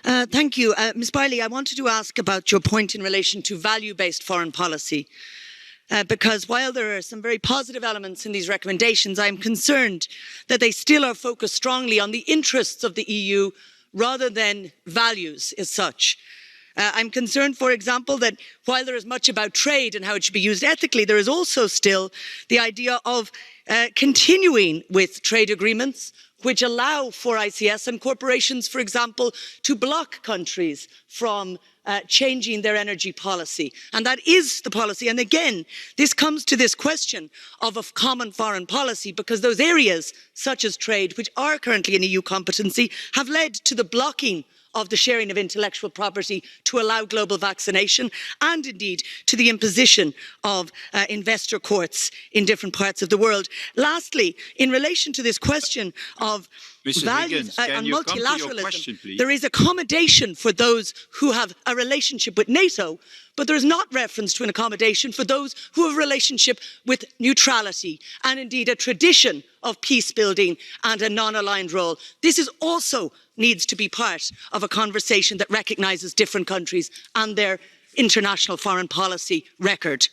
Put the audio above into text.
Thank you. Ms Barley, I wanted to ask about your point in relation to value-based foreign policy. Because while there are some very positive elements in these recommendations, I am concerned that they still are focused strongly on the interests of the EU rather than values as such. I'm concerned, for example, that while there is much about trade and how it should be used ethically, there is also still the idea of continuing with trade agreements which allow for ICS and corporations, for example, to block countries from changing their energy policy. And that is the policy. And again, this comes to this question of a common foreign policy, because those areas, such as trade, which are currently in EU competency, have led to the blocking of the sharing of intellectual property to allow global vaccination, and indeed to the imposition of investor courts in different parts of the world. Lastly, in relation to this question of values and multilateralism, there is accommodation for those who have a relationship with NATO, but there is not reference to an accommodation for those who have a relationship with neutrality and indeed a tradition of peace building and a non-aligned role. This is also needs to be part of a conversation that recognises different countries and their international foreign policy record.